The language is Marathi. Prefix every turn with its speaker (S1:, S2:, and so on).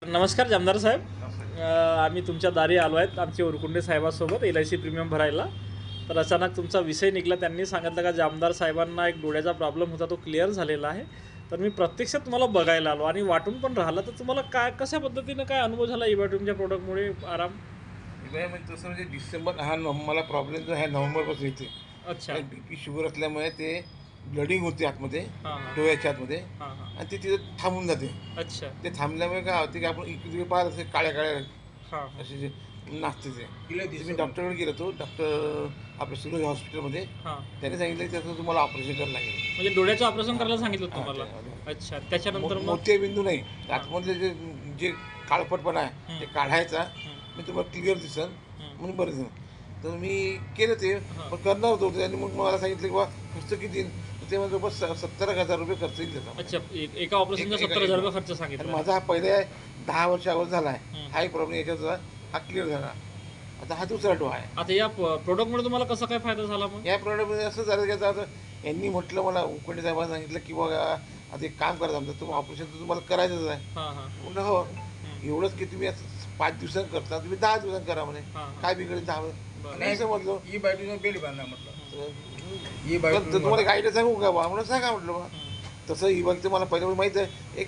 S1: नमस्कार जामदार साहेब. आम्ही तुमच्या दारी आलो आहेत आमचे उरकुंडे साहेबासोबत LIC प्रीमियम भरायला. तर अचानक तुमचा विषय निघाला. त्यांनी सांगितलं का जामदार साहेबांना एक डोळ्याचा प्रॉब्लेम होता, तो क्लिअर झालेला आहे. तर मी प्रत्यक्षात तुम्हाला बघायला आलो आणि वाटून पण राहिला. तर तुम्हाला काय कशा पद्धतीनं काय अनुभव झाला इबॅट्यूमच्या प्रोडक्टमुळे? आराम
S2: म्हणजे तसं म्हणजे डिसेंबर हा मला प्रॉब्लेम जो आहे नोव्हेंबरपासून येते.
S1: अच्छा.
S2: BP शुगर असल्यामुळे ते ब्लडिंग होते आतमध्ये,
S1: हां हां
S2: डोळ्याच्या आतमध्ये,
S1: हां हां.
S2: आणि ते तिथे थांबून जाते.
S1: अच्छा.
S2: ते थांबल्यामुळे काय होते की आपण इकडे पाहत असे काळ्या काळ्या
S1: हां
S2: असे जे नाचते ते. मी डॉक्टरकडे गेलो होतो, डॉक्टर आपल्या सुरज हॉस्पिटलमध्ये.
S1: हां.
S2: त्याने सांगितलं की त्याचं तुम्हाला ऑपरेशन करावं लागेल.
S1: म्हणजे डोळ्याचं ऑपरेशन करायला सांगितलं
S2: हां,
S1: तुम्हाला?
S2: ते-
S1: अच्छा. त्याच्यानंतर मग
S2: मोतियाबिंदू नाही, आतमधले जे जे काळपटपणा आहे ते काढायचा. मी तुम्हाला क्लिअर दिसन म्हणून बरं दिसन. तर मी केलं ते, पण करणार होतो. आणि मग मला सांगितलं की बा खर्च किती येईल. तर ते म्हणजे बस 70,000 रुपये खर्च येईल त्याचा.
S1: अच्छा. एका ऑपरेशनचा 70,000 रुपये खर्च
S2: आणि
S1: सांगितला.
S2: माझा हा पहिला 10 वर्ष अगोदर झाला आहे. हा एक प्रॉब्लेम याच्याचा हा क्लिअर झाला. आता हा दुसरा डोळा आहे.
S1: आता या प्रोडक्टमुळे तुम्हाला कसा काय फायदा झाला मग?
S2: या प्रॉडक्टमध्ये असं झालं की आता यांनी म्हटलं मला उकडे साहेबांनी सांगितलं की बघा आता एक काम करा, आमचं तुम्ही ऑपरेशन तर तुम्हाला करायचंच आहे.
S1: हां हां
S2: म्हटलं हो. एवढंच की तुम्ही आता 5 दिवसांत करता, तुम्ही 10 दिवसांत करा म्हणे.
S1: हां हां.
S2: काय बिघडेल 10
S1: बरं.
S2: नाही समजलो.
S3: ही बायटूचा बेल बांधा म्हटलं.
S2: तर
S3: ही
S2: तर तुम्हाला गाईड सांगू का बा म्हणून सांगा म्हटलं बा. तसं ही बघते मला पहिल्यापासून माहीत आहे. एक